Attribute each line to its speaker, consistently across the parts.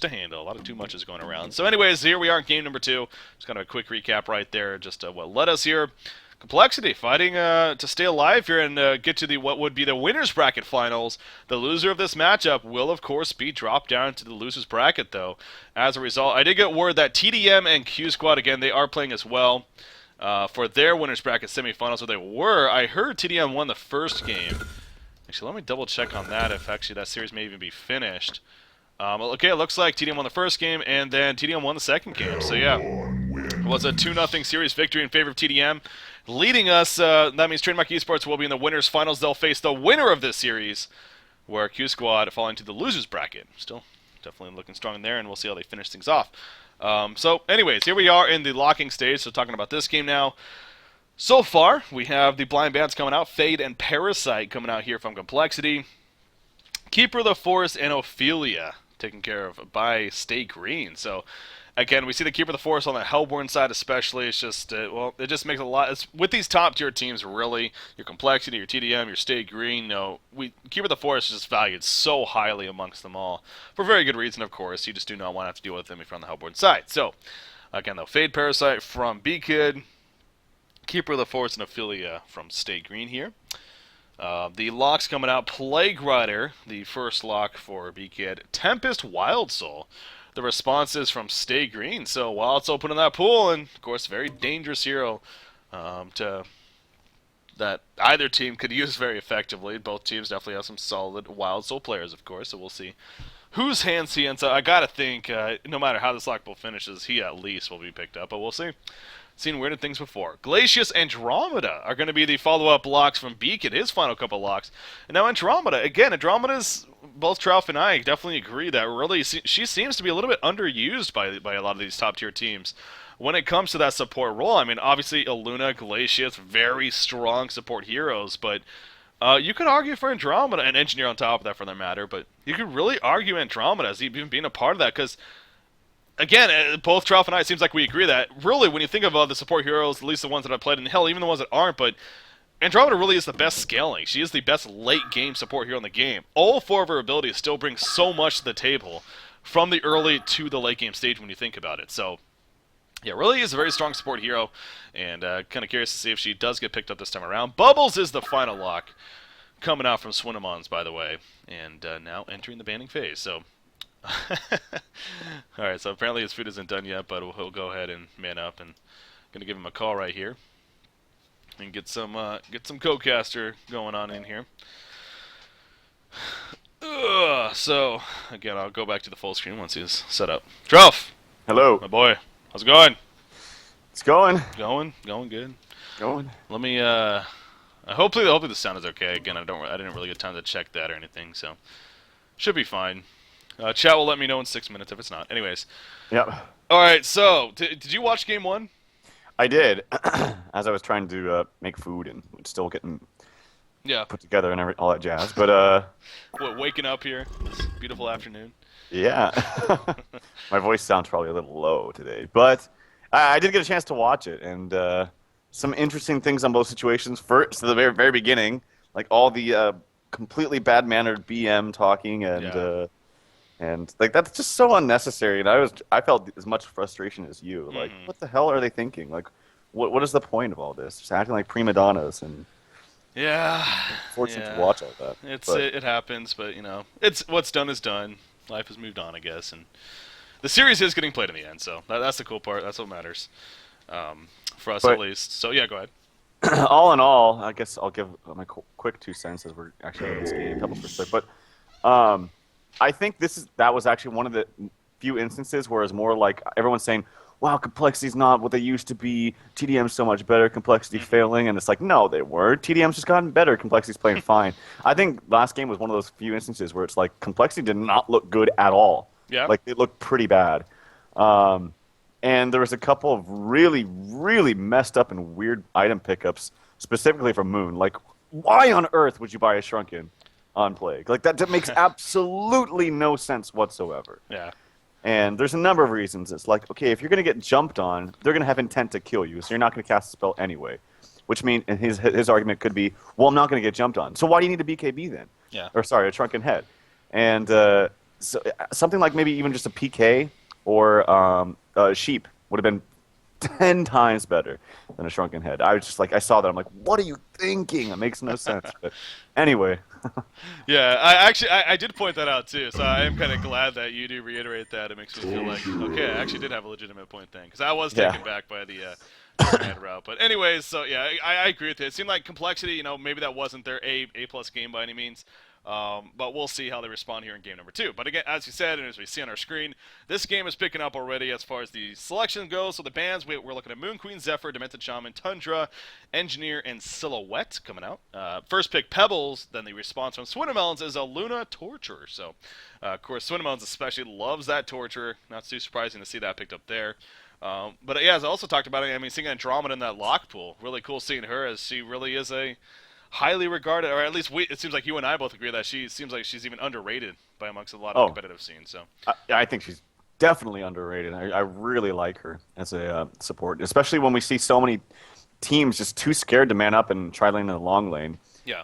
Speaker 1: to handle. A lot of too much is going around. So anyways, here we are in game number 2. Just kind of a quick recap right there. Just what led us here. Complexity fighting to stay alive here and get to the what would be the winners bracket finals. The loser of this matchup will, of course, be dropped down to the losers bracket, though. As a result, I did get word that TDM and Q Squad, again, they are playing as well for their winners bracket semifinals. So they were. I heard TDM won the first game. Actually, let me double check on that if actually that series may even be finished. Okay, it looks like TDM won the first game, and then TDM won the second game. So yeah, it was a 2-0 series victory in favor of TDM. Leading us, that means Trademark Esports will be in the winners finals. They'll face the winner of this series, where Q Squad falling to the losers bracket. Still definitely looking strong there, and we'll see how they finish things off. So anyways, here we are in the locking stage, so talking about this game now. So far, we have the blind bands coming out, Fade and Parasite coming out here from Complexity. Keeper of the Forest and Ophelia taken care of by Stay Green. So again, we see the Keeper of the Forest on the Hellborn side especially. It's just, well, it just makes a lot. It's, with these top-tier teams, really, your Complexity, your TDM, your Stay Green, Keeper of the Forest is just valued so highly amongst them all. For very good reason, of course. You just do not want to have to deal with them if you're on the Hellborn side. So, again, though, Fade Parasite from B-Kid, Keeper of the Forest and Ophelia from Stay Green here. The locks coming out, Plague Rider, the first lock for B-Kid. Tempest Wild Soul. The response is from Stay Green. So Wild Soul put in that pool, and of course, very dangerous hero that either team could use very effectively. Both teams definitely have some solid Wild Soul players, of course, so we'll see whose hands he ends up. I gotta think, no matter how this lock pool finishes, he at least will be picked up, but we'll see. Seen weirder things before. Glacius Andromeda are going to be the follow-up locks from Beacon, his final couple locks. And now Andromeda, again, Andromeda's, both Trouf and I definitely agree that really she seems to be a little bit underused by a lot of these top-tier teams. When it comes to that support role, I mean, obviously Illuna, Glacius, very strong support heroes, but you could argue for Andromeda, and Engineer on top of that for that matter, but you could really argue Andromeda as even being a part of that, because again, both Trouf and I, it seems like we agree that, really, when you think of the support heroes, at least the ones that I've played, and hell, even the ones that aren't, but Andromeda really is the best scaling. She is the best late-game support hero in the game. All 4 of her abilities still bring so much to the table, from the early to the late-game stage when you think about it. So, yeah, really is a very strong support hero, and kind of curious to see if she does get picked up this time around. Bubbles is the final lock, coming out from Swinamons, by the way, and now entering the banning phase, so alright, so apparently his food isn't done yet, but he'll go ahead and man up, and gonna give him a call right here and get some co-caster going on in here. So again, I'll go back to the full screen once he's set up. Trouf!
Speaker 2: Hello.
Speaker 1: My boy, how's it going?
Speaker 2: It's going.
Speaker 1: Going good.
Speaker 2: Going.
Speaker 1: Let me hopefully the sound is okay. Again, I didn't really get time to check that or anything, so should be fine. Chat will let me know in 6 minutes if it's not. Anyways.
Speaker 2: Yep.
Speaker 1: Alright, so, did you watch Game 1?
Speaker 2: I did. As I was trying to make food and still getting put together and all that jazz. But,
Speaker 1: what, waking up here this beautiful afternoon?
Speaker 2: Yeah. My voice sounds probably a little low today. But I did get a chance to watch it. And some interesting things on both situations. First, to the very, very beginning, like all the completely bad-mannered BM talking and like that's just so unnecessary, and I felt as much frustration as you. Like, what the hell are they thinking? Like, what is the point of all this? Just acting like prima donnas, and fortunate to watch all that.
Speaker 1: It happens, but it's what's done is done. Life has moved on, I guess, and the series is getting played in the end. So that's the cool part. That's what matters for us at least. So yeah, go ahead.
Speaker 2: All in all, I guess I'll give my quick 2 cents as we're actually in this game, a couple perspectives, but. I think that was actually one of the few instances where it's more like everyone's saying, wow, Complexity's not what they used to be, TDM's so much better, Complexity failing, and it's like, no, they weren't. TDM's just gotten better, Complexity's playing fine. I think last game was one of those few instances where it's like, Complexity did not look good at all.
Speaker 1: Yeah.
Speaker 2: Like, it looked pretty bad. And there was a couple of really, really messed up and weird item pickups, specifically from Moon. Like, why on earth would you buy a Shrunken on Plague? Like, that makes absolutely no sense whatsoever.
Speaker 1: Yeah.
Speaker 2: And there's a number of reasons. It's like, okay, if you're going to get jumped on, they're going to have intent to kill you, so you're not going to cast a spell anyway. Which means, and his argument could be, well, I'm not going to get jumped on. So why do you need a BKB then?
Speaker 1: Yeah.
Speaker 2: Or sorry, a Shrunken Head. And so, something like maybe even just a PK or a sheep would have been 10 times better than a shrunken head. I was just like, I saw that. I'm like, what are you thinking? It makes no sense. But anyway,
Speaker 1: Yeah, I did point that out too, so I am kind of glad that you do reiterate that. It makes me feel like, okay, I actually did have a legitimate point then, because I was
Speaker 2: yeah.
Speaker 1: taken back by the shrunken head route. But anyways, so yeah, I agree with it. It seemed like complexity, maybe that wasn't their A plus game by any means. But we'll see how they respond here in game number two. But again, as you said, and as we see on our screen, this game is picking up already as far as the selection goes. So the bands, we're looking at Moon Queen, Zephyr, Demented Shaman, Tundra, Engineer, and Silhouette coming out. First pick Pebbles, then the response from Swinnemelons is a Luna Torturer. So, of course, Swinnemelons especially loves that Torturer. Not too surprising to see that picked up there. But yeah, as I also talked about it, I mean, seeing Andromeda in that lock pool, really cool seeing her as she really is a highly regarded, or at least it seems like you and I both agree that she seems like she's even underrated by amongst a lot of the
Speaker 2: Oh,
Speaker 1: competitive scene. So
Speaker 2: I think she's definitely underrated. I really like her as a support, especially when we see so many teams just too scared to man up and try lane in the long lane.
Speaker 1: yeah,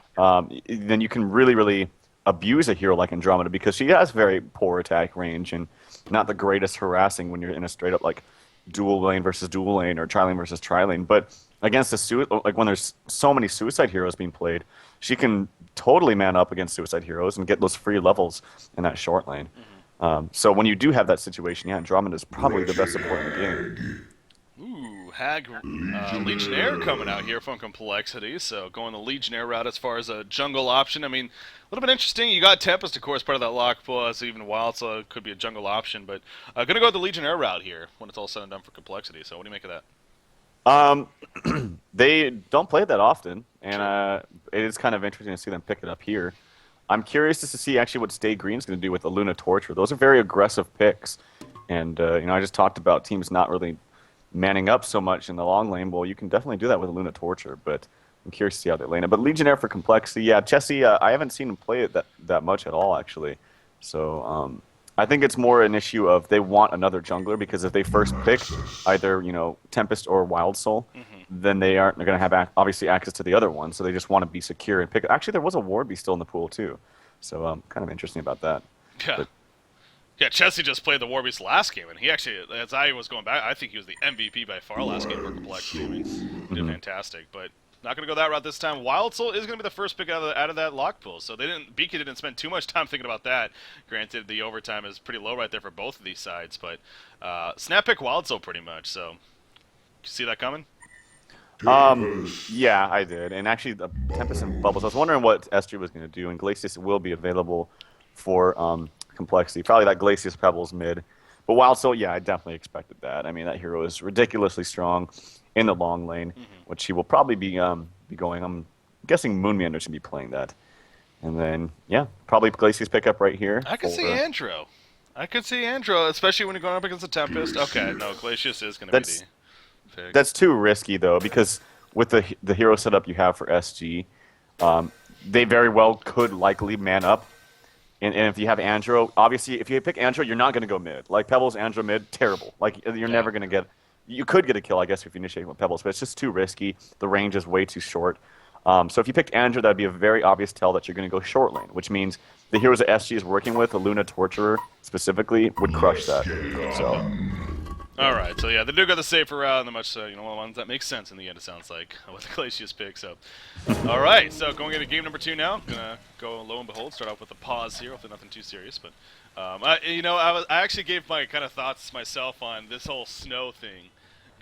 Speaker 2: Then you can really abuse a hero like Andromeda because she has very poor attack range and not the greatest harassing when you're in a straight up like dual lane versus dual lane or tri lane versus tri lane. But against like when there's so many suicide heroes being played, she can totally man up against suicide heroes and get those free levels in that short lane. So when you do have that situation, yeah, Andromeda is probably the best support in the game.
Speaker 1: ooh, Hag Legionnaire coming out here from Complexity. So going the Legionnaire route as far as a jungle option. I mean, a little bit interesting. You got Tempest, of course, part of that lock pool. It's even wild, so it could be a jungle option. But gonna go with the Legionnaire route here when it's all said and done for Complexity. So what do you make of that?
Speaker 2: Um, they don't play it that often, and
Speaker 1: Sure.
Speaker 2: it is kind of interesting to see them pick it up here. I'm curious just to see actually what Stay Green's going to do with the Luna Torture. Those are very aggressive picks, and I just talked about teams not really manning up so much in the long lane. Well, you can definitely do that with a Luna Torture, but I'm curious to see how they lane it. But Legionnaire for complexity, yeah, Chessie, I haven't seen him play it that much at all actually. So I think it's more an issue of they want another jungler because if they first pick either Tempest or Wild Soul, then they aren't going to have obviously access to the other one. So they just want to be secure and pick. Actually, there was a Warby still in the pool too, so kind of interesting about that.
Speaker 1: Yeah.
Speaker 2: But
Speaker 1: Yeah, Chessie just played the Warbeast last game, and he actually, as I was going back, I think he was the MVP by far last game for Complexity. I mean, he did fantastic, but not going to go that route this time. Wild Soul is going to be the first pick out of that lock pool, so Beaky didn't spend too much time thinking about that. Granted, the overtime is pretty low right there for both of these sides, but snap pick Wild Soul pretty much. So, you see that coming?
Speaker 2: yeah, I did, and actually the Tempest and Bubbles. I was wondering what S3 was going to do, and Glacius will be available for complexity. Probably that Glacius Pebbles mid. But Wild Soul, yeah, I definitely expected that. I mean, that hero is ridiculously strong in the long lane, which he will probably be going. I'm guessing Moonmeander should be playing that. And then, yeah, probably Glacius pickup right here.
Speaker 1: I could see Andro. I could see Andro, especially when you're going up against the Tempest. Okay, no, Glacius is going to be
Speaker 2: That's
Speaker 1: the pick.
Speaker 2: that's too risky though, because with the hero setup you have for SG, they very well could likely man up. And if you have Andro, obviously, if you pick Andro, you're not going to go mid. Like Pebbles, Andro mid, terrible. Like you're never going to get. You could get a kill, I guess, if you initiate with Pebbles, but it's just too risky. The range is way too short. So if you picked Andro, that'd be a very obvious tell that you're going to go short lane, which means the heroes that SG is working with, the Luna Torturer specifically, would crush that. So
Speaker 1: All right, so yeah, they do go the safer route, and the much ones that make sense in the end. It sounds like with the Glacius pick. So, all right, so going into game number two now. Gonna go lo and behold, start off with a pause here, hopefully nothing too serious. But I actually gave my kind of thoughts myself on this whole snow thing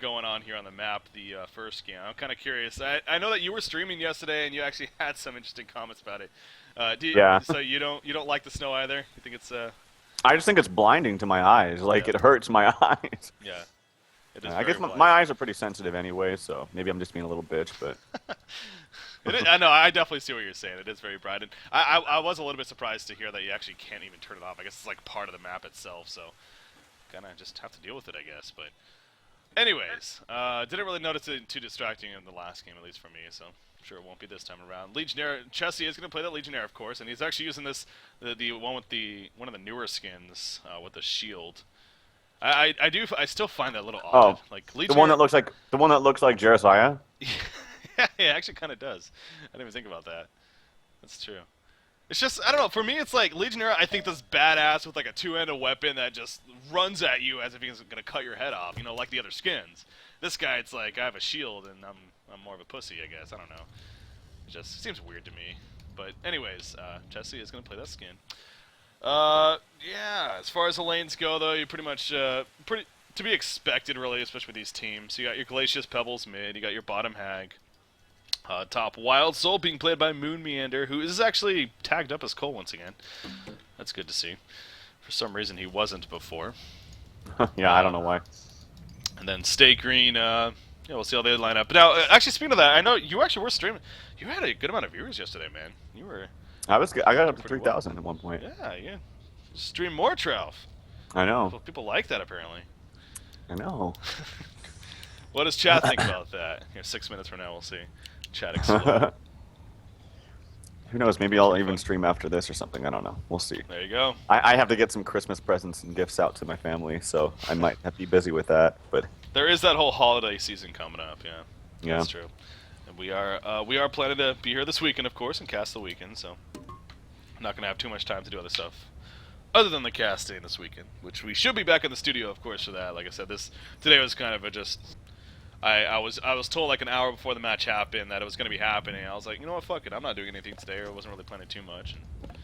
Speaker 1: going on here on the map. The first game, I'm kind of curious. I know that you were streaming yesterday, and you actually had some interesting comments about it.
Speaker 2: yeah,
Speaker 1: So you don't like the snow either? You think it's
Speaker 2: I just think it's blinding to my eyes. Like
Speaker 1: Yeah.
Speaker 2: it hurts my eyes.
Speaker 1: yeah? It is
Speaker 2: I
Speaker 1: very
Speaker 2: guess my
Speaker 1: blind.
Speaker 2: eyes are pretty sensitive anyway, so maybe I'm just being a little bitch. But
Speaker 1: I know. I definitely see what you're saying. It is very bright, and I was a little bit surprised to hear that you actually can't even turn it off. I guess it's like part of the map itself, so kind of just have to deal with it, I guess. But anyways, didn't really notice it too distracting in the last game, at least for me. So I'm sure it won't be this time around. Legionnaire Chessie is going to play that Legionnaire, of course, and he's actually using the one with one of the newer skins with the shield. I still find that a little odd.
Speaker 2: oh,
Speaker 1: Like
Speaker 2: the one
Speaker 1: Legionnaire.
Speaker 2: that looks like Jeremiah.
Speaker 1: Yeah, it actually kind of does. I didn't even think about that. That's true. It's just, I don't know, for me it's like Legionnaire I think this badass with like a two-handed weapon that just runs at you as if he's gonna cut your head off, like the other skins. This guy, it's like I have a shield and I'm more of a pussy, I guess. I don't know. It just seems weird to me. But anyways, Jesse is gonna play that skin. Yeah, as far as the lanes go though, you're pretty much pretty to be expected really, especially with these teams. You got your Glacius Pebbles mid, you got your bottom Hag. Top Wild Soul being played by Moon Meander, who is actually tagged up as coL once again. That's good to see. For some reason he wasn't before.
Speaker 2: Yeah, I don't know why.
Speaker 1: And then Stay Green, yeah, we'll see how they line up. Now, actually, speaking of that, I know you actually were streaming. You had a good amount of viewers yesterday, man. You were.
Speaker 2: I got up to
Speaker 1: Pretty
Speaker 2: 3,000 at one point.
Speaker 1: Yeah, yeah. Stream more, Trouf.
Speaker 2: I know.
Speaker 1: People like that, apparently.
Speaker 2: I know.
Speaker 1: What does chat think about that? Here, 6 minutes from now, we'll see. Chat explode.
Speaker 2: Who knows? Maybe I'll even stream after this or something. I don't know. We'll see.
Speaker 1: There you go.
Speaker 2: I have to get some Christmas presents and gifts out to my family, so I might have to be busy with that. But
Speaker 1: There is that whole holiday season coming up, yeah.
Speaker 2: yeah,
Speaker 1: That's true. And we are planning to be here this weekend, of course, and cast the weekend, so I'm not going to have too much time to do other stuff other than the casting this weekend, which we should be back in the studio, of course, for that. Like I said, today was kind of a just... I was told like an hour before the match happened that it was going to be happening. I was like, you know what, fuck it. I'm not doing anything today, or I wasn't really planning too much. And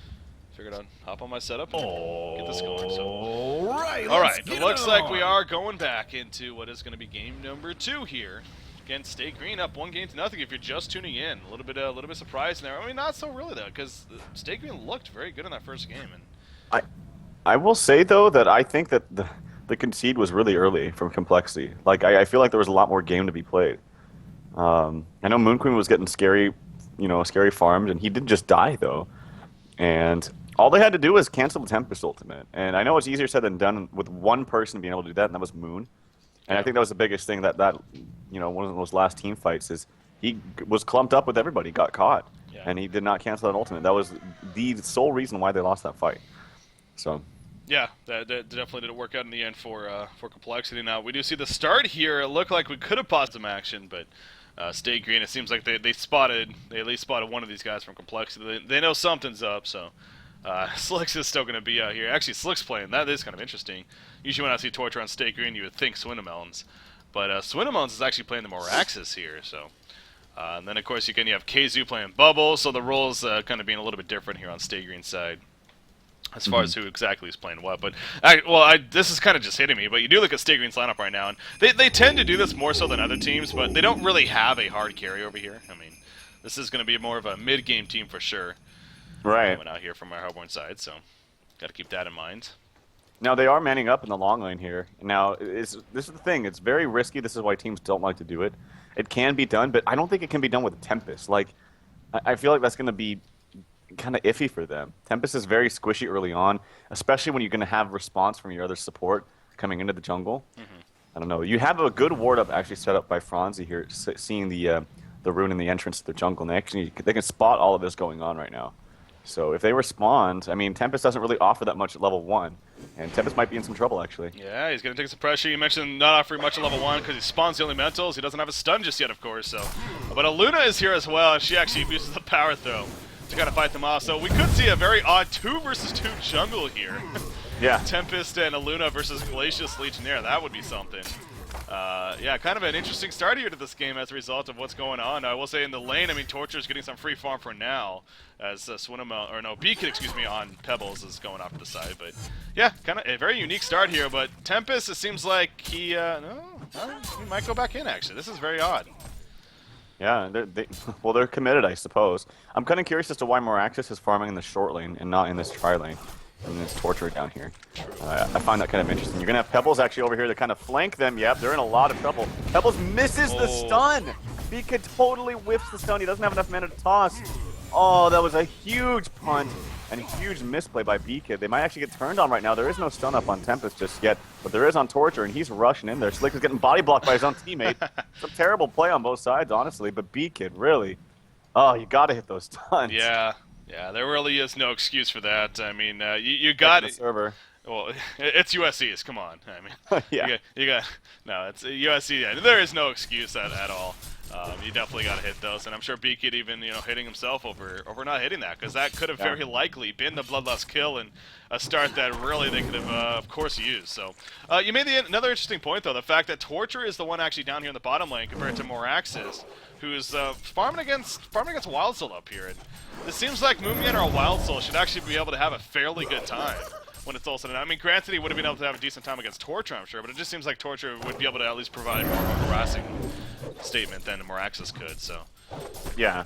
Speaker 1: figured I'd hop on my setup and get this going. So, all right. It looks like we are going back into what is going to be game number 2 here. Again, Stay Green up 1-0 if you're just tuning in. A little bit surprised there. I mean, not so really though, because Stay Green looked very good in that first game. And
Speaker 2: I will say though that I think that the concede was really early from Complexity. Like I feel like there was a lot more game to be played. I know Moon Queen was getting scary, scary farmed, and he didn't just die though. And all they had to do was cancel the Tempest ultimate. And I know it's easier said than done with one person being able to do that, and that was Moon. And I think that was the biggest thing that one of those last team fights is he was clumped up with everybody, got caught, and he did not cancel that ultimate. That was the sole reason why they lost that fight. So.
Speaker 1: Yeah, that definitely didn't work out in the end for Complexity. Now, we do see the start here. It looked like we could have paused some action, but Stay Green, it seems like they at least spotted one of these guys from Complexity. They know something's up, so Slicks is still going to be out here. Actually, Slicks playing. That is kind of interesting. Usually when I see Torture on Stay Green, you would think Swinamelons. But Swinamelons is actually playing the Moraxis here, so... and then, of course, you have KZoo playing Bubble, so the roles kind of being a little bit different here on Stay Green's side. As far as who exactly is playing what, but this is kind of just hitting me. But you do look at Stay Green's lineup right now, and they tend to do this more so than other teams, but they don't really have a hard carry over here. I mean, this is going to be more of a mid-game team for sure.
Speaker 2: Right.
Speaker 1: Coming out here from our Hellborn side, so got to keep that in mind.
Speaker 2: Now they are manning up in the long lane here. Now this is the thing. It's very risky. This is why teams don't like to do it. It can be done, but I don't think it can be done with Tempest. Like, I feel like that's going to be kind of iffy for them. Tempest is very squishy early on, especially when you're going to have response from your other support coming into the jungle. I don't know. You have a good ward up actually set up by Franzi here, seeing the rune in the entrance to the jungle. And they can spot all of this going on right now. So if they respond, I mean, Tempest doesn't really offer that much at level 1. And Tempest might be in some trouble, actually.
Speaker 1: Yeah, he's going to take some pressure. You mentioned not offering much at level 1 because he spawns the elementals. He doesn't have a stun just yet, of course. So, but Aluna is here as well, and she actually uses the power throw to kind of fight them off. So we could see a very odd 2 versus 2 jungle here.
Speaker 2: Yeah.
Speaker 1: Tempest and Aluna versus Glacius Legionnaire. That would be something. Yeah, kind of an interesting start here to this game as a result of what's going on. I will say in the lane, I mean, Torture is getting some free farm for now, as Beacon, on Pebbles is going off to the side. But yeah, kind of a very unique start here. But Tempest, it seems like he might go back in. Actually, this is very odd.
Speaker 2: Yeah, they're committed, I suppose. I'm kind of curious as to why Moraxis is farming in the short lane and not in this tri lane. And this Torture down here. I find that kind of interesting. You're going to have Pebbles actually over here to kind of flank them. Yep, they're in a lot of trouble. Pebbles misses the stun! Beacon totally whips the stun. He doesn't have enough mana to toss. Oh, that was a huge punt and a huge misplay by Beacon. They might actually get turned on right now. There is no stun up on Tempest just yet, but there is on Torture, and he's rushing in there. Slick is getting body blocked by his own teammate. It's a terrible play on both sides, honestly, but Beacon, really. Oh, you got to hit those stuns.
Speaker 1: Yeah, there really is no excuse for that. I mean, you got it.
Speaker 2: Server.
Speaker 1: Well, it's USC's. Come on. I mean,
Speaker 2: yeah.
Speaker 1: you got no. It's USC. Yeah, there is no excuse at all. You definitely got to hit those, and I'm sure B-Kid even hitting himself over not hitting that, because that could have very likely been the Bloodlust kill and a start that really they could have, of course, used. So you made another interesting point though, the fact that Torture is the one actually down here in the bottom lane compared to Moraxis, who's farming against Wild Soul up here. And it seems like Moomian or Wild Soul should actually be able to have a fairly good time when it's all said and done. I mean, granted, he would have been able to have a decent time against Torture, I'm sure, but it just seems like Torture would be able to at least provide more of a harassing statement than Moraxis could, so.
Speaker 2: Yeah.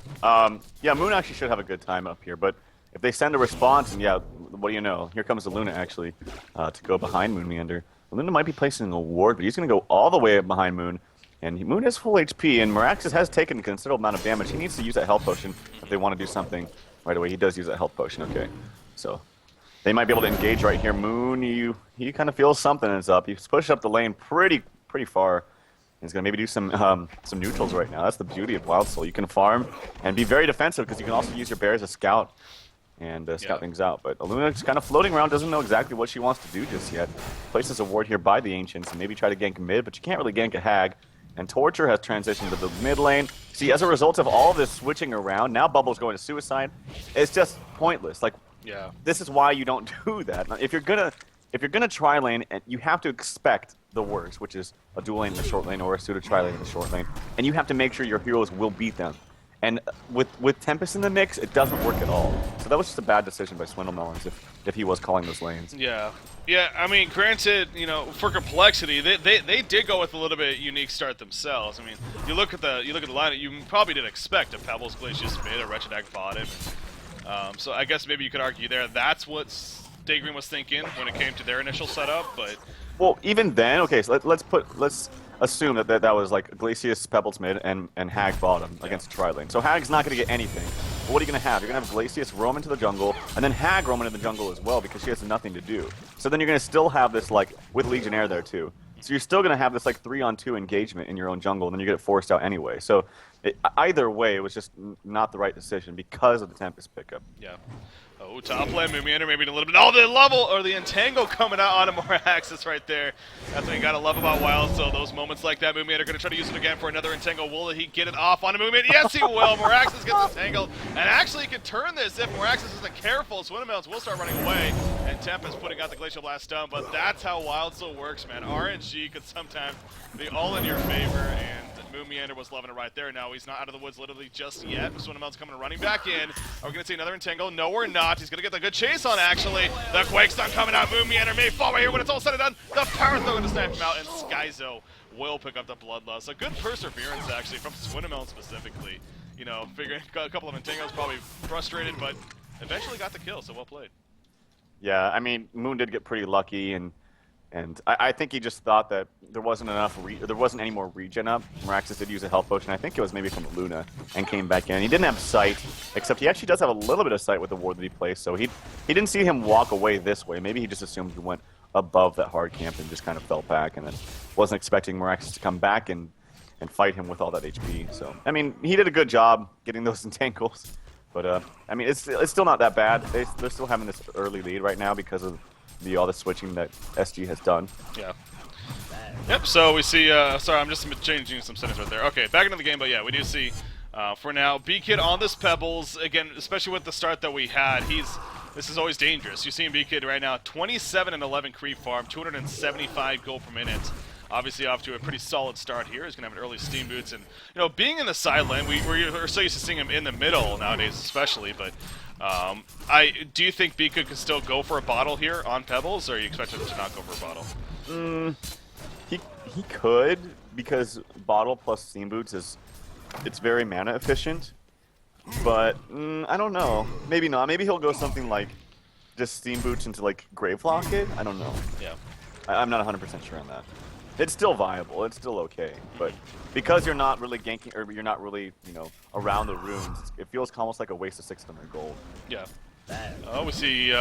Speaker 2: Yeah, Moon actually should have a good time up here, but if they send a response, and yeah, what do you know? Here comes the Luna, actually, to go behind Moon Meander. Luna might be placing a ward, but he's going to go all the way up behind Moon, and Moon has full HP, and Moraxis has taken a considerable amount of damage. He needs to use that health potion if they want to do something right away. He does use that health potion, okay. So they might be able to engage right here. Moon, he kind of feels something is up. He's pushed up the lane pretty far. He's going to maybe do some neutrals right now. That's the beauty of Wild Soul. You can farm and be very defensive because you can also use your bear as a scout and scout things out. But Aluna's kind of floating around, doesn't know exactly what she wants to do just yet. Places a ward here by the Ancients and maybe try to gank mid, but you can't really gank a Hag. And Torture has transitioned to the mid lane. See, as a result of all this switching around, now Bubble's going to suicide. It's just pointless. Like, this is why you don't do that. Now, if you're gonna try lane, you have to expect the worst, which is a dual lane in the short lane or a pseudo tri lane in the short lane, and you have to make sure your heroes will beat them. And with Tempest in the mix, it doesn't work at all. So that was just a bad decision by Swindlemelons if he was calling those lanes.
Speaker 1: Yeah. Yeah, I mean, granted, for complexity, they did go with a little bit unique start themselves. I mean, you look at the lineup, you probably did expect a Pebbles Glacius mid, a Wretched Egg bottom. So I guess maybe you could argue there that's what Daygrim was thinking when it came to their initial setup, but
Speaker 2: well, even then, okay, so let's assume that was like Glacius, Pebbles mid, and Hag bottom against Tri-Lane. So Hag's not going to get anything. But what are you going to have? You're going to have Glacius roam into the jungle, and then Hag roam into the jungle as well because she has nothing to do. So then you're going to still have this, like, with Legionnaire there too. So you're still going to have this, like, 3-on-2 engagement in your own jungle, and then you get forced out anyway. So either way, it was just not the right decision because of the Tempest pickup.
Speaker 1: Yeah. Oh, top lane, Moomiander maybe a little bit. Oh, the level, or the Entangle coming out onto Moraxis right there. That's what you gotta love about Wild Soul. Those moments like that, Moomiander gonna try to use it again for another Entangle. Will he get it off on a Moomiander? Yes, he will. Moraxis gets entangled. And actually, he can turn this if Moraxis isn't careful. Swindlemelons will start running away. And Tempest putting out the Glacial Blast stun. But that's how Wild Soul works, man. RNG could sometimes be all in your favor. And Moomiander was loving it right there. Now he's not out of the woods literally just yet. Swindlemelons coming running back in. Are we going to see another Entangle? No, we're not. He's going to get the good chase on, actually. The Quake Stun coming out. Moomiander may fall right here when it's all said and done. The Power Throw going to snap him out, and Skyzo will pick up the Bloodlust. A good perseverance, actually, from Swindlemelon specifically. Figuring a couple of Entangles, probably frustrated, but eventually got the kill, so well played.
Speaker 2: Yeah, I mean, Moon did get pretty lucky, and I think he just thought that there wasn't any more regen up. Moraxis did use a health potion. I think it was maybe from Luna, and came back in. He didn't have sight, except he actually does have a little bit of sight with the ward that he placed. So he didn't see him walk away this way. Maybe he just assumed he went above that hard camp and just kind of fell back, and then wasn't expecting Moraxis to come back and fight him with all that HP. So I mean, he did a good job getting those entangles. But I mean, it's still not that bad. They're still having this early lead right now because of all the switching that SG has done.
Speaker 1: Yeah. Yep, so we see, sorry, I'm just changing some settings right there. Okay, back into the game, but yeah, we do see, for now, B-Kid on this Pebbles, again, especially with the start that we had, this is always dangerous. You see B-Kid right now, 27 and 11 creep farm, 275 gold per minute. Obviously off to a pretty solid start here. He's going to have an early Steam Boots, and, being in the side lane, we're so used to seeing him in the middle nowadays especially, but do you think B-Kid can still go for a bottle here on Pebbles, or are you expecting him to not go for a bottle?
Speaker 2: He could, because bottle plus Steam Boots it's very mana efficient, but I don't know. Maybe not. Maybe he'll go something like just Steam Boots into like Grave Locket. I don't know.
Speaker 1: Yeah.
Speaker 2: I'm not 100% sure on that. It's still viable. It's still okay, but because you're not really ganking, or you're not really, around the runes, it feels almost like a waste of 600 gold.
Speaker 1: Yeah. Oh, we see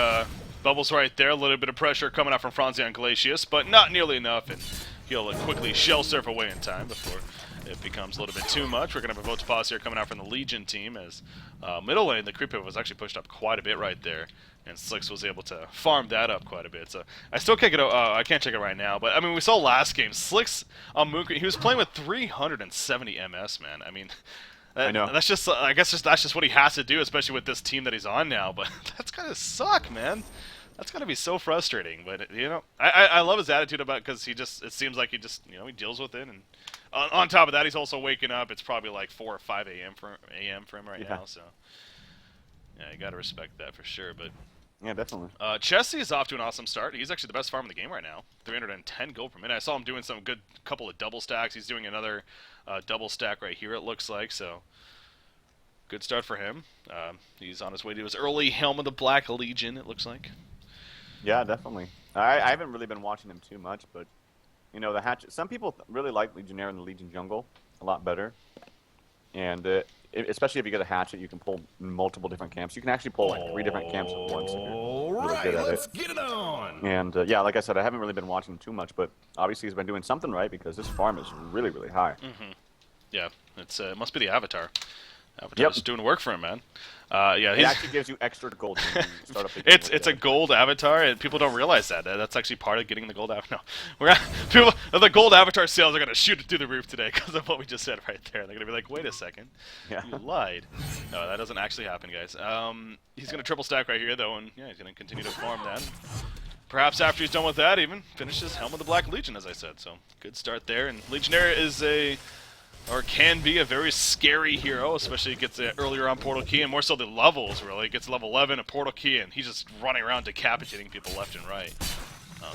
Speaker 1: Bubbles right there. A little bit of pressure coming out from Franzi on Glacius, but not nearly enough, and he'll quickly shell surf away in time before it becomes a little bit too much. We're going to have a vote to pause here coming out from the Legion team as middle lane, the creep was actually pushed up quite a bit right there, and Slicks was able to farm that up quite a bit. So I still can't get I can't check it right now, but I mean we saw last game Slicks on Moon Creep, he was playing with 370 MS, man. I mean.
Speaker 2: I know.
Speaker 1: That's just, I guess, that's just what he has to do, especially with this team that he's on now. But that's gotta suck, man. That's gotta be so frustrating. But you know, I love his attitude about because he just, it seems like he just, you know, he deals with it. And on top of that, he's also waking up. It's probably like 4 or 5 a.m. for him right now. So yeah, you gotta respect that for sure. But
Speaker 2: yeah, definitely.
Speaker 1: Chessie is off to an awesome start. He's actually the best farm in the game right now. 310 gold per minute. I saw him doing some good couple of double stacks. He's doing another double stack right here, it looks like. So good start for him. He's on his way to his early Helm of the Black Legion, it looks like.
Speaker 2: Yeah, definitely. I haven't really been watching him too much, but you know the hatchet. Some people really like Legionnaire in the Legion jungle a lot better, and especially if you get a hatchet, you can pull multiple different camps. You can actually pull like 3 different camps at once.
Speaker 3: All right, let's get it on.
Speaker 2: And yeah, like I said, I haven't really been watching him too much, but obviously he's been doing something right because this farm is really, really high.
Speaker 1: Yeah, it must be the Avatar. Avatar's doing work for him, man. Yeah,
Speaker 2: it actually gives you extra gold when you start up the game.
Speaker 1: It's a gold avatar, and people don't realize that. That's actually part of getting the gold avatar. No, the gold avatar sales are gonna shoot it through the roof today because of what we just said right there. They're gonna be like, wait a second, you lied. No, that doesn't actually happen, guys. He's gonna triple stack right here though, and yeah, he's gonna continue to farm that. Perhaps after he's done with that, even finishes Helm of the Black Legion, as I said. So good start there. And Legionnaire is or can be a very scary hero, especially it gets earlier on Portal Key, and more so the levels, really. It gets level 11, a Portal Key, and he's just running around decapitating people left and right.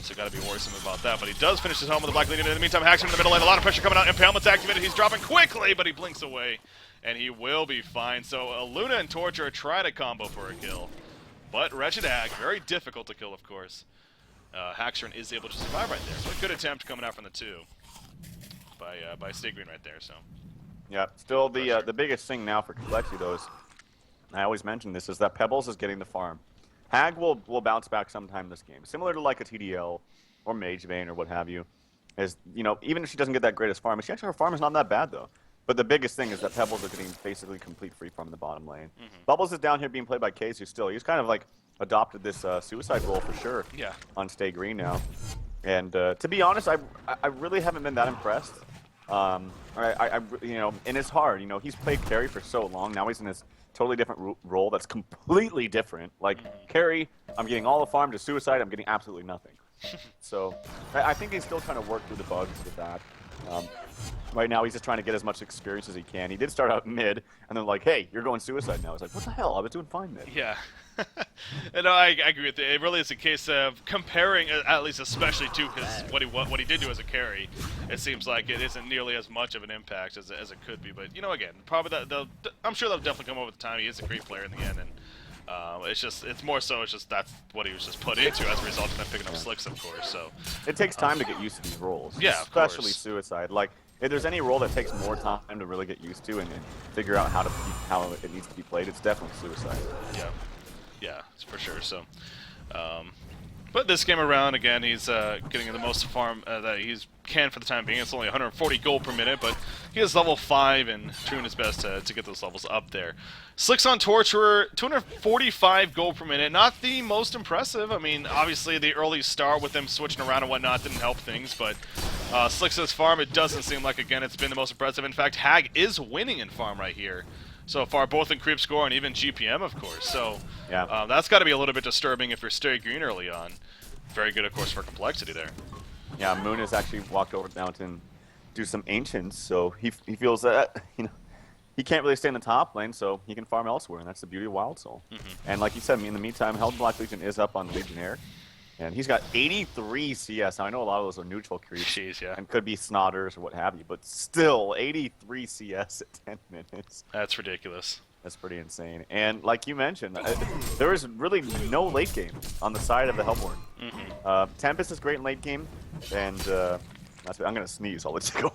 Speaker 1: So got to be worrisome about that. But he does finish his Helm with the Black Legion. In the meantime, Haxman in the middle lane, a lot of pressure coming out. Impalement's activated. He's dropping quickly, but he blinks away, and he will be fine. So Luna and Torture try to combo for a kill. But Wretched Hag, very difficult to kill, of course. Haxman is able to survive right there. So a good attempt coming out from the 2. By Stay Green right there, so.
Speaker 2: Yeah, still the biggest thing now for Complexity, though, is, I always mention this, is that Pebbles is getting the farm. Hag will bounce back sometime this game, similar to like a TDL or Mage Vein or what have you. Is, you know, even if she doesn't get that greatest farm, her farm is not that bad though. But the biggest thing is that Pebbles are getting basically complete free farm in the bottom lane. Bubbles is down here being played by Case, still, he's kind of like adopted this suicide role for sure.
Speaker 1: Yeah.
Speaker 2: On Stay Green now. And to be honest, I really haven't been that impressed. You know, and it's hard. You know, he's played carry for so long. Now he's in this totally different role that's completely different. Like carry, I'm getting all the farm. To suicide, I'm getting absolutely nothing. So I think he's still trying to work through the bugs with that. Right now, he's just trying to get as much experience as he can. He did start out mid, and then like, hey, you're going suicide now. I was like, what the hell? I was doing fine mid.
Speaker 1: Yeah. And I agree with you. It really is a case of comparing, at least especially to what he did do as a carry. It seems like it isn't nearly as much of an impact as it could be. But you know, again, probably I'm sure they'll definitely come over the time. He is a great player in the end, and it's more so that's what he was just put into as a result of him picking up Slicks, of course. So
Speaker 2: it takes time to get used to these roles.
Speaker 1: Yeah,
Speaker 2: especially suicide. Like if there's any role that takes more time to really get used to and figure out how it needs to be played, it's definitely suicide.
Speaker 1: Yeah, for sure. So, but this game around, again, he's getting the most farm that he can for the time being. It's only 140 gold per minute, but he is level 5 and doing his best to get those levels up there. Slicks on Torturer, 245 gold per minute. Not the most impressive. I mean, obviously the early start with them switching around and whatnot didn't help things, but Slicks' farm, it doesn't seem like, again, it's been the most impressive. In fact, Hag is winning in farm right here so far, both in creep score and even GPM, of course. So
Speaker 2: yeah,
Speaker 1: that's got to be a little bit disturbing if you're Stay Green early on. Very good, of course, for complexity there.
Speaker 2: Yeah, Moon has actually walked over down to do some Ancients, so he feels that, you know, he can't really stay in the top lane, so he can farm elsewhere, and that's the beauty of Wild Soul. And like you said, in the meantime, Helm Black Legion is up on Legionnaire, and he's got 83 CS. Now, I know a lot of those are neutral creeps,
Speaker 1: Jeez, yeah.
Speaker 2: and could be Snotters or what have you, but still, 83 CS at 10 minutes.
Speaker 1: That's ridiculous.
Speaker 2: That's pretty insane. And like you mentioned, there is really no late game on the side of the Hellborn. Tempest is great in late game, and I'm gonna sneeze. I'll let you go.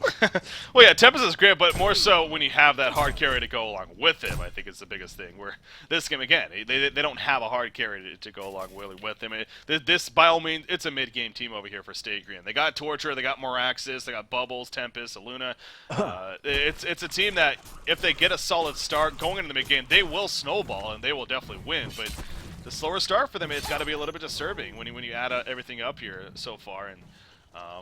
Speaker 1: Well, yeah, Tempest is great, but more so when you have that hard carry to go along with him. I think is the biggest thing. Where this game again, they don't have a hard carry to go along really with him. This by all means, it's a mid-game team over here for Stay Green. They got Torture, they got Moraxis, they got Bubbles, Tempest, Aluna. It's a team that if they get a solid start going into the mid-game, they will snowball and they will definitely win. But the slower start for them, it's got to be a little bit disturbing when you add everything up here so far. And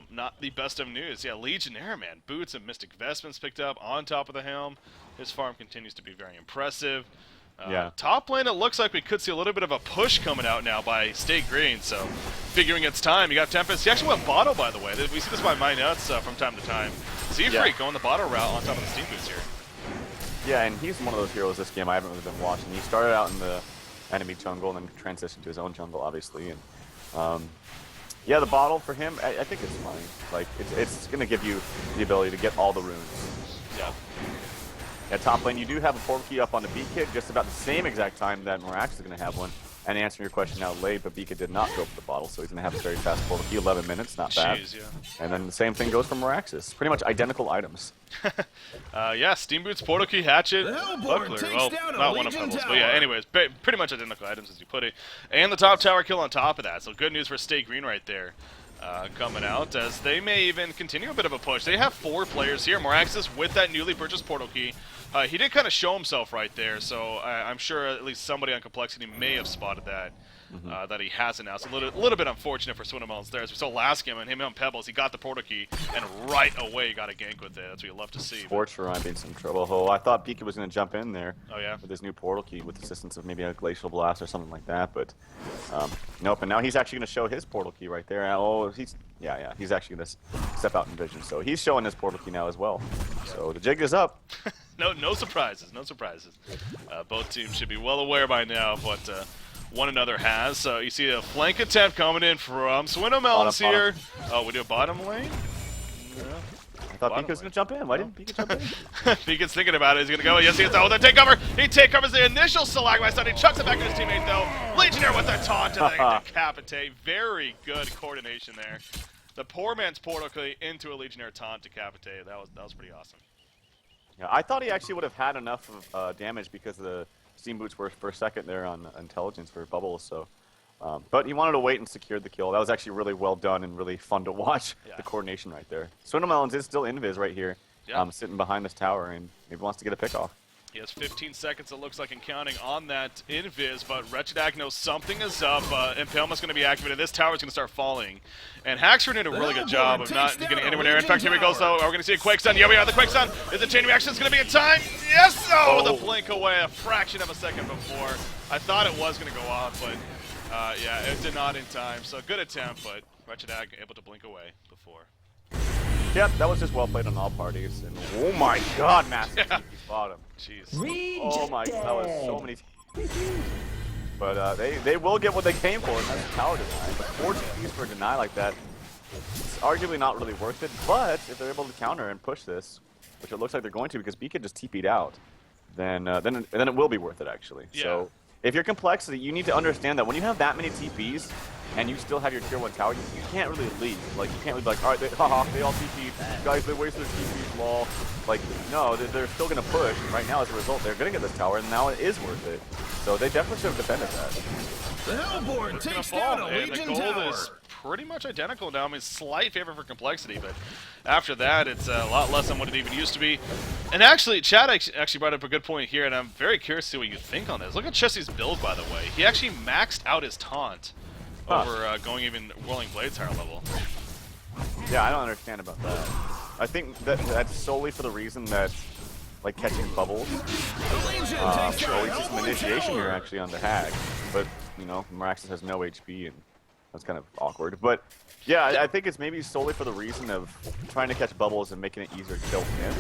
Speaker 1: not the best of news. Yeah, Legionnaire, man. Boots and Mystic Vestments picked up on top of the helm. His farm continues to be very impressive.
Speaker 2: Yeah.
Speaker 1: Top lane, it looks like we could see a little bit of a push coming out now by Stay Green. So, figuring it's time. You got Tempest. He actually went bottle, by the way. We see this by My Nuts from time to time. Seafreak going the bottle route on top of the Steam Boots here.
Speaker 2: Yeah, and he's one of those heroes this game I haven't really been watching. He started out in the enemy jungle and then transitioned to his own jungle, obviously. And yeah, the bottle for him, I think it's fine. Like, it's going to give you the ability to get all the runes.
Speaker 1: Yeah.
Speaker 2: At top lane, you do have a portal key up on the B-Kid just about the same exact time that Morax is going to have one. And answering your question now late, but Beacon did not go for the bottle, so he's going to have a very fast portal key, 11 minutes, not bad.
Speaker 1: Jeez, yeah.
Speaker 2: And then the same thing goes for Moraxis. Pretty much identical items.
Speaker 1: Yeah, Steam Boots, Portal Key, Hatchet, Buckler. Well, not one of Pebbles, but yeah, anyways, pretty much identical items as you put it. And the top tower kill on top of that, so good news for Stay Green right there. Coming out, as they may even continue a bit of a push. They have 4 players here. Moraxis with that newly purchased Portal Key. He did kind of show himself right there, so I'm sure at least somebody on Complexity may have spotted that. That he hasn't now. So a little bit unfortunate for Swinnemelons there. As we saw last game, and him on Pebbles, he got the Portal Key, and right away got a gank with it. That's what you love to see.
Speaker 2: Torture might be in some trouble. Oh, I thought Beacon was going to jump in there.
Speaker 1: Oh, yeah?
Speaker 2: With his new Portal Key with the assistance of maybe a Glacial Blast or something like that, but nope. And now he's actually going to show his Portal Key right there. Oh, he's actually going to step out in vision. So he's showing his Portal Key now as well. So the jig is up.
Speaker 1: No surprises. No surprises. Both teams should be well aware by now, but one another has. So you see a flank attempt coming in from Swinnemelons here. Oh, we do a bottom lane? Yeah.
Speaker 2: I thought Beacon was going to jump in. Why didn't Beacon jump in?
Speaker 1: Beacon's thinking about it. He's going to go. Yes, he is. Oh, the takeover. He take covers the initial Stalagmite stun. He chucks it back to his teammate, though. Legionnaire with a taunt to the decapitate. Very good coordination there. The poor man's Portal Key into a Legionnaire taunt decapitate. That was pretty awesome.
Speaker 2: Yeah, I thought he actually would have had enough of damage because the Steam Boots were for a second there on intelligence for Bubbles. So, but he wanted to wait and secure the kill. That was actually really well done and really fun to watch. Yeah. The coordination right there. Swinnemelons is still invis right here, sitting behind this tower, and maybe wants to get a pick off.
Speaker 1: He has 15 seconds, it looks like, and counting on that invis, but Wretched Ag knows something is up. Impalement's going to be activated. This tower is going to start falling. And Haxford did a really good job of not getting anywhere near. In fact, here we go. So, are we going to see a Quake Stun? Yeah, we are. The Quake Stun. Is the chain reaction going to be in time? Yes! Oh, the blink away a fraction of a second before. I thought it was going to go off, but yeah, it did not in time. So, good attempt, but Wretched Ag able to blink away before.
Speaker 2: Yep, that was just well played on all parties. And oh my god, massive bottom.
Speaker 1: Jeez.
Speaker 2: Oh my god, that was so many. But they will get what they came for, and that's tower deny. But 4 TPs for a deny like that, it's arguably not really worth it. But if they're able to counter and push this, which it looks like they're going to because Beacon just TP'd out, then it will be worth it actually.
Speaker 1: Yeah.
Speaker 2: So if you're Complexity, you need to understand that when you have that many TPs and you still have your tier 1 tower, you can't really leave. Like, you can't really be like, alright, they all TP'd. Guys, they wasted their TPs, lol. Like, no, they're still going to push. Right now, as a result, they're going to get this tower, and now it is worth it. So they definitely should have defended that.
Speaker 3: The Hellborn takes down a Legion
Speaker 1: the gold
Speaker 3: tower.
Speaker 1: is pretty much identical now. I mean, slight favor for Complexity, but after that, it's a lot less than what it even used to be. And actually, Chad actually brought up a good point here, and I'm very curious to see what you think on this. Look at Chelsea's build, by the way. He actually maxed out his taunt over going even Whirling Blades higher level.
Speaker 2: Yeah, I don't understand about that. I think that's solely for the reason that, like, catching bubbles. Always just some initiation here, actually, on the Hag. But, you know, Moraxis has no HP, and that's kind of awkward. But, yeah, I think it's maybe solely for the reason of trying to catch bubbles and making it easier to kill him.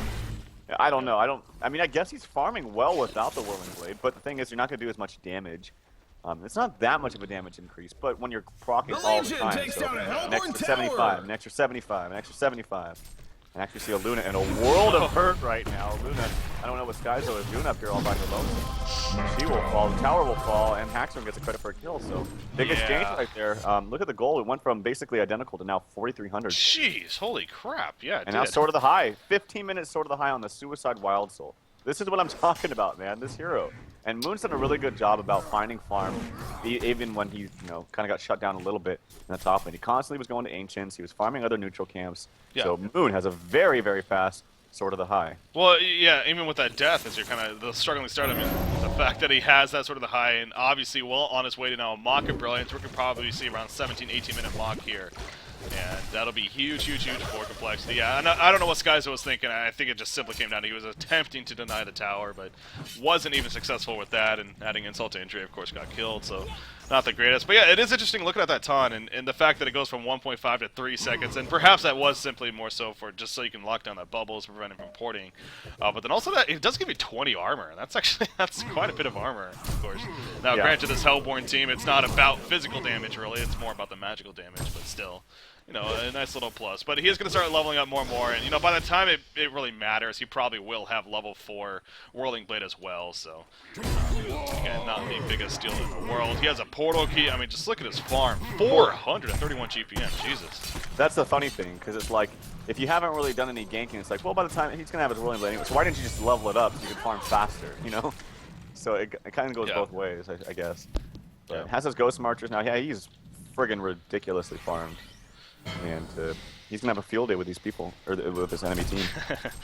Speaker 2: I don't know. I mean, I guess he's farming well without the Whirling Blade, but the thing is, you're not going to do as much damage. It's not that much of a damage increase, but when you're proccing all the time, so an extra 75, an extra 75, an extra 75. And actually see a Luna in a world of hurt right now. Luna, I don't know what Skyzo is doing up here all by her lonesome. She will fall, the tower will fall, and Haxorn gets a credit for a kill. So big exchange right there. Look at the goal. It went from basically identical to now 4,300.
Speaker 1: Jeez, holy crap. Yeah, it
Speaker 2: And
Speaker 1: did.
Speaker 2: now Sword of the High. 15 minutes Sword of the High on the Suicide Wild Soul. This is what I'm talking about, man. This hero. And Moon's done a really good job about finding farm, even when he, kind of got shut down a little bit in the top lane. He constantly was going to Ancients. He was farming other neutral camps.
Speaker 1: Yeah.
Speaker 2: So Moon has a very, very fast Sword of the High.
Speaker 1: Well, yeah, even with that death, as you're kind of the struggling start, I mean, the fact that he has that Sword of the High, and obviously well on his way to now a Mock of Brilliance, we could probably see around 17, 18-minute Mock here. And that'll be huge, huge, huge for complexity. Yeah, and I don't know what Skyzo was thinking. I think it just simply came down to he was attempting to deny the tower, but wasn't even successful with that. And adding insult to injury, of course, got killed. So not the greatest. But yeah, it is interesting looking at that taunt and the fact that it goes from 1.5 to 3 seconds. And perhaps that was simply more so for just so you can lock down that bubbles to prevent him from porting. But then also that it does give you 20 armor. That's actually quite a bit of armor, of course. Now, granted, this Hellborn team, it's not about physical damage really. It's more about the magical damage, but still. A nice little plus. But he is going to start leveling up more and more, and, by the time it really matters, he probably will have level 4 Whirling Blade as well, so, again, not the biggest deal in the world. He has a portal key. I mean, just look at his farm. 431 GPM, Jesus.
Speaker 2: That's the funny thing, because it's like, if you haven't really done any ganking, it's like, well, by the time, he's going to have his Whirling Blade anyway, so why didn't you just level it up so you can farm faster, So it kind of goes both ways, I guess. But has his Ghost Marchers now. Yeah, he's friggin' ridiculously farmed. And he's gonna have a field day with these people, or with this enemy team.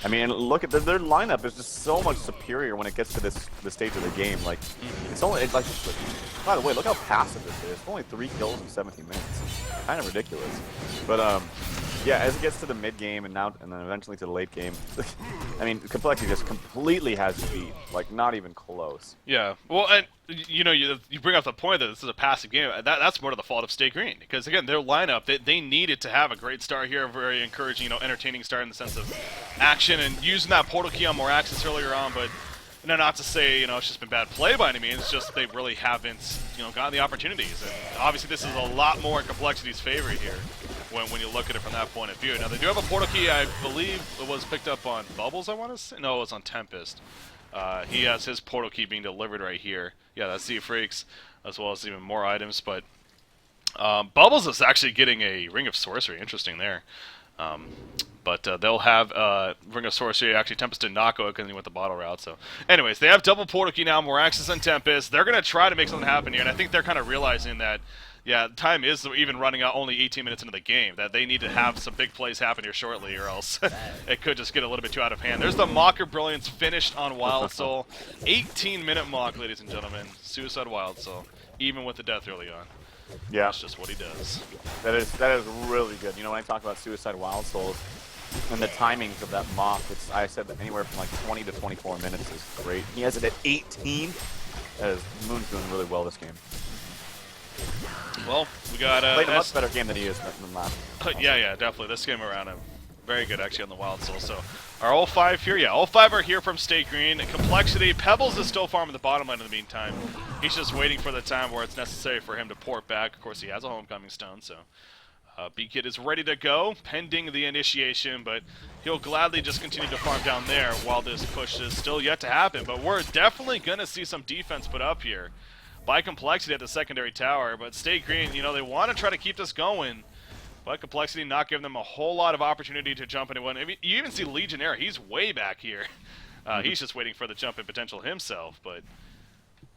Speaker 2: I mean, look at their lineup is just so much superior when it gets to this stage of the game. Like, it's only like. By the way, look how passive this is. Only 3 kills in 17 minutes. Kind of ridiculous. But yeah, as it gets to the mid game and then eventually to the late game, I mean, complexity just completely has you beat. Like, not even close.
Speaker 1: Yeah. Well, and you bring up the point that this is a passive game. That's more to the fault of Stay Green, because again, their lineup they needed to have a great start here, a very encouraging, entertaining start in the sense of action and using that portal key on more access earlier on, but. Not to say, it's just been bad play by any means, it's just they really haven't, gotten the opportunities. And obviously this is a lot more in Complexity's favor here when you look at it from that point of view. Now, they do have a portal key, I believe it was picked up on Bubbles, I want to say? No, it was on Tempest. He has his portal key being delivered right here. Yeah, that's Z Freaks, as well as even more items, but Bubbles is actually getting a Ring of Sorcery, interesting there. But they'll have Ring of Sorcery. Actually, Tempest did not go because he went the bottle route. So, anyways, they have double portal key now, more access on Tempest. They're going to try to make something happen here, and I think they're kind of realizing that, yeah, time is even running out only 18 minutes into the game, that they need to have some big plays happen here shortly, or else it could just get a little bit too out of hand. There's the Mock of Brilliance finished on Wild Soul. 18-minute Mock, ladies and gentlemen. Suicide Wild Soul, even with the death early on.
Speaker 2: Yeah.
Speaker 1: That's just what he does.
Speaker 2: That is really good. When I talk about Suicide Wild Souls and the timings of that Mock, I said that anywhere from like 20 to 24 minutes is great. He has it at 18. Moon's doing really well this game.
Speaker 1: Well, we got
Speaker 2: played a much better game than he is than last.
Speaker 1: Yeah, definitely. This game around him, very good actually on the Wild Soul. So our all 5 here, all 5 are here from State Green. Complexity, Pebbles is still farming the bottom lane in the meantime. He's just waiting for the time where it's necessary for him to port back. Of course, he has a Homecoming Stone, so B-Kid is ready to go, pending the initiation, but he'll gladly just continue to farm down there while this push is still yet to happen. But we're definitely going to see some defense put up here by Complexity at the secondary tower. But State Green, they want to try to keep this going, but Complexity not giving them a whole lot of opportunity to jump into one. I mean, you even see Legionnaire, he's way back here. He's just waiting for the jump in potential himself, but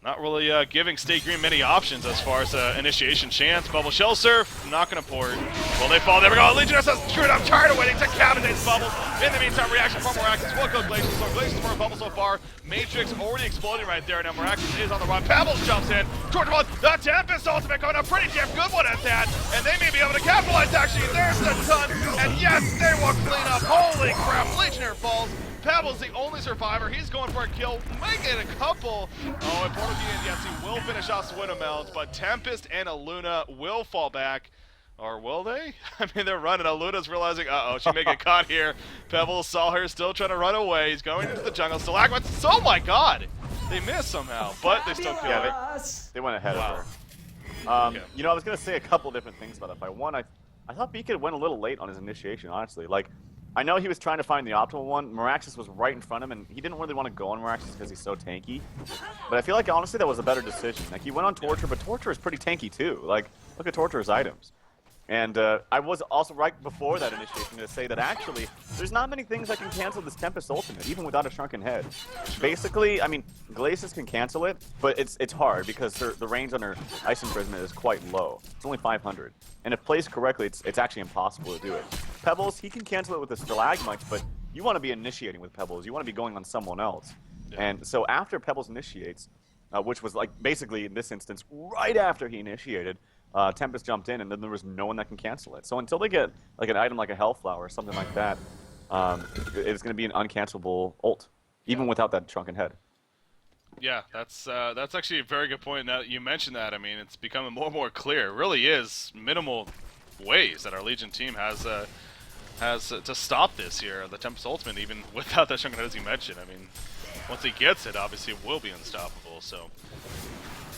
Speaker 1: not really giving State Green many options as far as initiation chance. Bubble Shell Surf, not going to port. Well, they fall. There we go. Legionnaire says, screw it, I'm tired of waiting. Decapitates Bubbles. In the meantime, reaction from Miraculous will go Glacius. So Glacius for a Bubble so far. Matrix already exploding right there. Now Miraculous is on the run. Pebbles jumps in. George Ball, the Tempest ultimate coming up. Pretty damn good one at that. And they may be able to capitalize, actually. There's the ton. And yes, they will clean up. Holy crap. Legionnaire falls. Pebbles the only survivor. He's going for a kill, making a couple. Oh, and Portal Key, and yes, he will finish off Swinameld, but Tempest and Aluna will fall back. Or will they? I mean, they're running. Aluna's realizing, uh-oh, she may get caught here. Pebbles saw her still trying to run away. He's going into the jungle. Stalagmites, oh my god! They missed somehow, but they still kill her.
Speaker 2: They went ahead of her. I was going to say a couple different things about that fight. One, I thought B-Kid went a little late on his initiation, honestly. Like, I know he was trying to find the optimal one. Miraxis was right in front of him, and he didn't really want to go on Miraxis because he's so tanky. But I feel like, honestly, that was a better decision. Like, he went on Torture, but Torture is pretty tanky, too. Like, look at Torture's items. And I was also right before that initiation to say that, actually, there's not many things that can cancel this Tempest Ultimate, even without a Shrunken Head. Basically, I mean, Glacius can cancel it, but it's hard because the range on her Ice Imprisonment is quite low. It's only 500. And if placed correctly, it's actually impossible to do it. Pebbles, he can cancel it with the Stalagmites, but you want to be initiating with Pebbles. You want to be going on someone else. Yeah. And so after Pebbles initiates, which was like basically in this instance, right after he initiated, Tempest jumped in, and then there was no one that can cancel it. So until they get like an item like a Hellflower or something like that, it's going to be an uncancelable ult, even without that Shrunken Head.
Speaker 1: Yeah, that's actually a very good point. Now that you mentioned that, I mean, it's becoming more and more clear. It really is minimal ways that our Legion team has to stop this here, the Tempest Ultimate, even without that Shrunken Head, as you mentioned. I mean, once he gets it, obviously it will be unstoppable. So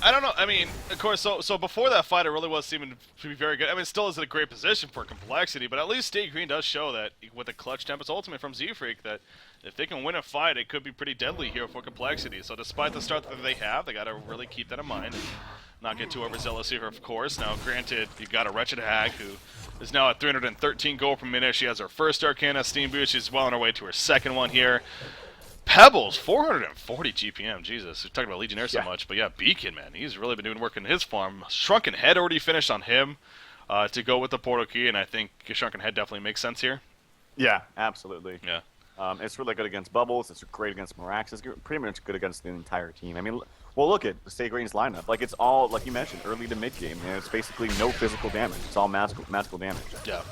Speaker 1: I don't know. I mean, of course, so before that fight, it really was seeming to be very good. I mean, it still is in a great position for Complexity, but at least Stay Green does show that with a clutch Tempest Ultimate from Z-Freak, that if they can win a fight, it could be pretty deadly here for Complexity. So despite the start that they have, they got to really keep that in mind and not get too overzealous here, of course. Now, granted, you've got a Wretched Hag who is now at 313 gold per minute. She has her first Arcana Steam Boost. She's well on her way to her second one here. Pebbles, 440 GPM. Jesus, we're talking about Legionnaire so much. But yeah, Beacon, man, he's really been doing work in his farm. Shrunken Head already finished on him to go with the Portal Key, and I think Shrunken Head definitely makes sense here.
Speaker 2: Yeah, absolutely.
Speaker 1: Yeah.
Speaker 2: It's really good against Bubbles. It's great against Mirax. It's pretty much good against the entire team. I mean, well, look at Stay Green's lineup. Like, it's all, like you mentioned, early to mid game. And it's basically no physical damage. It's all magical damage.
Speaker 1: Yeah.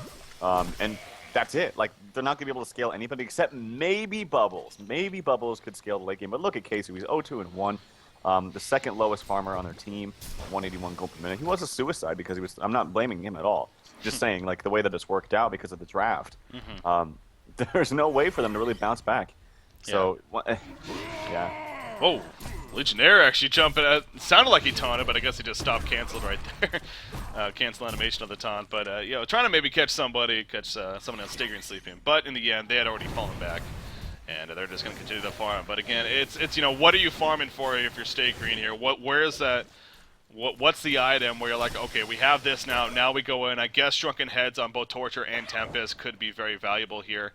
Speaker 2: And that's it. Like, they're not going to be able to scale anybody except maybe Bubbles. Maybe Bubbles could scale the late game. But look at Casey. He's 0-2 and 1. The second lowest farmer on their team, 181 gold per minute. He was a suicide because he was. I'm not blaming him at all. Just saying, like, the way that it's worked out because of the draft. There's no way for them to really bounce back. So, yeah.
Speaker 1: Oh, Legionnaire actually jumping at, sounded like he taunted, but I guess he just stopped canceled right there. Cancel animation of the taunt, but, you know, trying to maybe catch someone else Stay Green sleeping. But in the end, they had already fallen back, and they're just going to continue to farm. But again, it's you know, what are you farming for if you're Stay Green here? Where is that? What's the item where you're like, okay, we have this now. Now we go in. I guess Shrunken Heads on both Torture and Tempest could be very valuable here.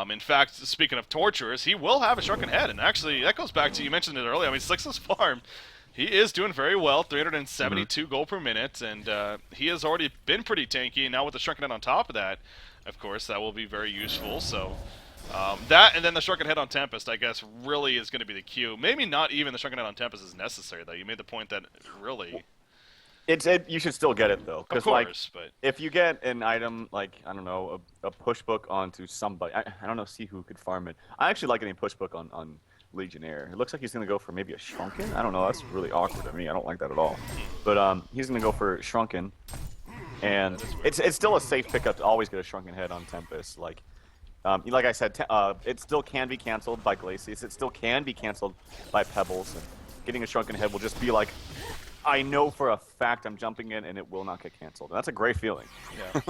Speaker 1: In fact, speaking of Torturers, he will have a Shrunken Head, and actually that goes back to, you mentioned it earlier. I mean, Six's farm, he is doing very well, 372 gold per minute, and he has already been pretty tanky. And now with the Shrunken Head on top of that, of course, that will be very useful. So that and then the Shrunken Head on Tempest, I guess, really is going to be the cue. Maybe not even the Shrunken Head on Tempest is necessary, though. You made the point that really...
Speaker 2: You should still get it, though.
Speaker 1: Of course,
Speaker 2: like,
Speaker 1: but...
Speaker 2: if you get an item, like, I don't know, a push book onto somebody, I don't know, see who could farm it. I actually like getting push book on Legionnaire. It looks like he's going to go for maybe a Shrunken. I don't know, that's really awkward to me. I don't like that at all. But he's going to go for Shrunken. And it's still a safe pickup to always get a Shrunken Head on Tempest. Like I said, it still can be canceled by Glacius. It still can be canceled by Pebbles. And getting a Shrunken Head will just be like, I know for a fact I'm jumping in and it will not get canceled. And that's a great feeling.
Speaker 1: Yeah.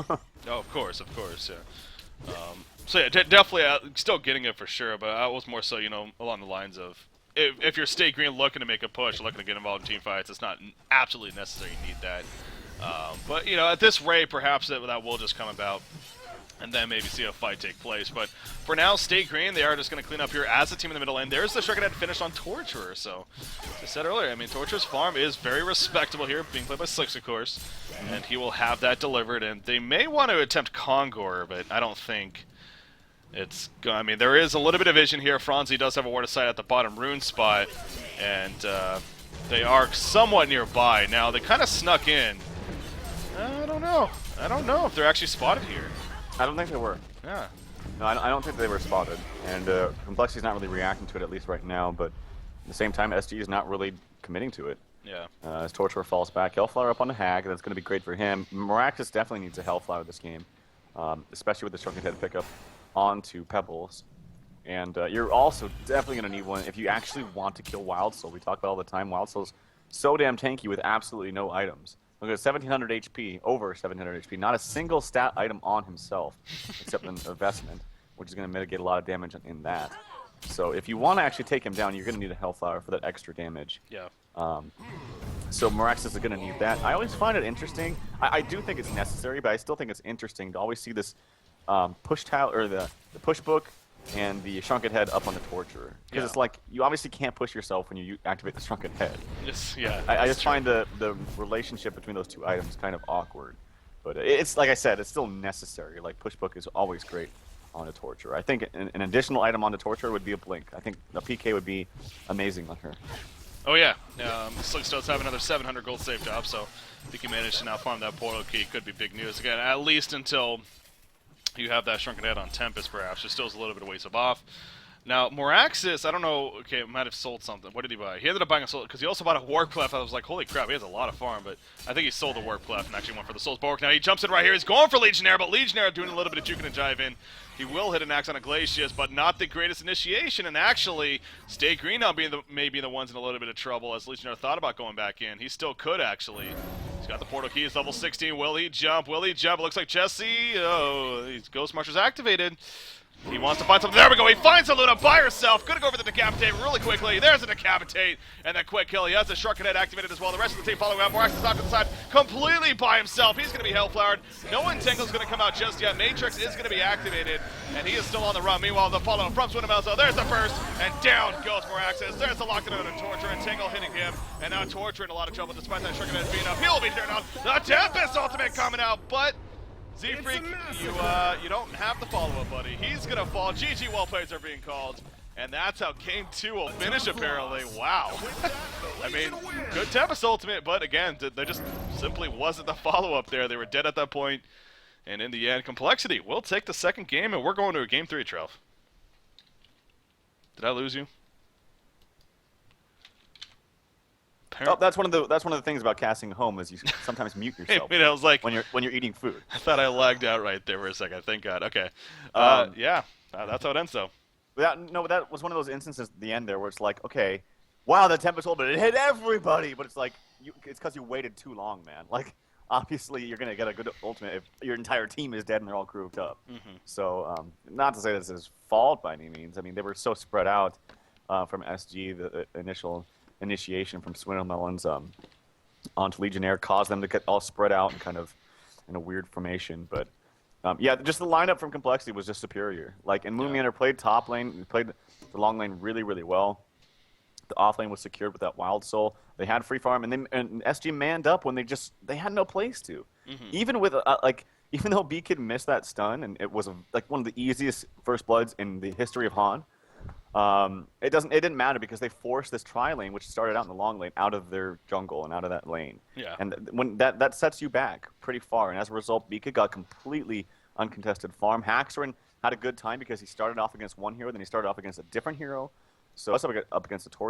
Speaker 1: Oh, of course, yeah. So yeah, definitely still getting it for sure, but I was more so, you know, along the lines of if you're Stay Green looking to make a push, looking to get involved in team fights, it's not absolutely necessary you need that. But, you know, at this rate, perhaps that will just come about, and then maybe see a fight take place. But for now, Stay Green, they are just going to clean up here as a team in the middle lane. There's the Shrunken Head finished on Torturer. So, as I said earlier, I mean, Torturer's farm is very respectable here, being played by Slicks, of course. And he will have that delivered. And they may want to attempt Kongor, but I don't think it's... I mean, there is a little bit of vision here. Franzi does have a ward of sight at the bottom rune spot. And they are somewhat nearby. Now, they kind of snuck in. I don't know. I don't know if they're actually spotted here.
Speaker 2: I don't think they were.
Speaker 1: Yeah.
Speaker 2: No, I don't think they were spotted. And Complexity's not really reacting to it, at least right now, but at the same time, SG is not really committing to it.
Speaker 1: Yeah.
Speaker 2: As Torturer falls back, Hellflower up on the Hag, that's going to be great for him. Miraxis definitely needs a Hellflower this game, especially with the Shrunken Head pickup onto Pebbles. And you're also definitely going to need one if you actually want to kill Wild Soul. We talk about all the time, Wild Soul's so damn tanky with absolutely no items. Look at 1700 HP, over 700 HP. Not a single stat item on himself, except an investment. which is going to mitigate a lot of damage in that. So if you want to actually take him down, you're going to need a Hellflower for that extra damage.
Speaker 1: Yeah.
Speaker 2: So Moraxis is going to need that. I always find it interesting. I do think it's necessary, but I still think it's interesting to always see this push tile or the push book and the shrunken head up on the Torturer, because it's like you obviously can't push yourself when you activate the shrunken head.
Speaker 1: Yes, yeah.
Speaker 2: I just find the relationship between those two items kind of awkward, but it's like I said, it's still necessary. Like push book is always great on a Torturer. I think an additional item on the Torturer would be a Blink. I think a PK would be amazing on her.
Speaker 1: Oh yeah, Slick does have another 700 gold saved up, so if he can manage to now farm that portal key, could be big news again. At least until you have that shrunken head on Tempest, perhaps. Just still is a little bit of ways off. Now, Moraxis, I don't know, okay, might have sold something. What did he buy? He ended up buying a soul, because he also bought a Warp Clef. I was like, holy crap, he has a lot of farm, but I think he sold the Warp Clef and actually went for the Soul's Bulwark. Now he jumps in right here. He's going for Legionnaire, but Legionnaire doing a little bit of juking and jive in. He will hit an axe on a Glacius, but not the greatest initiation, and actually, Stay Green now being maybe the ones in a little bit of trouble, as Legionnaire thought about going back in. He still could, actually. He's got the portal key. He's level 16. Will he jump? Will he jump? It looks like Jesse. Oh, his Ghost Marcher's activated. He wants to find something. There we go. He finds a Luna by herself. Gonna go for the Decapitate really quickly. There's a Decapitate. And then quick kill. He has the Shrunken Head activated as well. The rest of the team following up. Moraxis off to the side completely by himself. He's gonna be Hellflowered. No Entangle's gonna come out just yet. Matrix is gonna be activated. And he is still on the run. Meanwhile, the follow from Swinnemelzo. There's the first. And down goes Moraxis. There's the lockdown and Torture. Entangle hitting him. And now Torture in a lot of trouble despite that Shrunken Head being up. He'll be turned on. The Tempest ultimate coming out, but Z-Freak, you don't have the follow-up, buddy. He's gonna fall. GG well plays are being called. And that's how Game 2 will finish, apparently. Wow. I mean, good Tempest ultimate, but again, there just simply wasn't the follow-up there. They were dead at that point. And in the end, Complexity will take the second game, and we're going to a Game 3, Trev. Did I lose you?
Speaker 2: Oh, that's one of the things about casting home is you sometimes mute yourself.
Speaker 1: I was like,
Speaker 2: when you're eating food.
Speaker 1: I thought I lagged out right there for a second. Thank God. Okay. Yeah, that's how it ends, though.
Speaker 2: That was one of those instances at the end there where it's like, okay, wow, the Tempest ult, but it hit everybody. But it's like, it's because you waited too long, man. Like, obviously, you're gonna get a good ultimate if your entire team is dead and they're all grouped up. So, not to say this is fault by any means. I mean, they were so spread out from SG, the initial initiation from Swinnemelons onto Legionnaire caused them to get all spread out and kind of in a weird formation. But yeah, just the lineup from Complexity was just superior. Like, and Moonmeander played top lane, played the long lane really, really well. The off lane was secured with that Wild Soul. They had free farm, and SG manned up when they had no place to. Even with even though B-Kid missed that stun, and it was like one of the easiest first bloods in the history of HoN. It didn't matter because they forced this tri-lane, which started out in the long lane, out of their jungle and out of that lane. Yeah. And when that sets you back pretty far, and as a result, Bika got completely uncontested farm. Haxorin had a good time because he started off against one hero, then he started off against a different hero. So that's up against the Torch.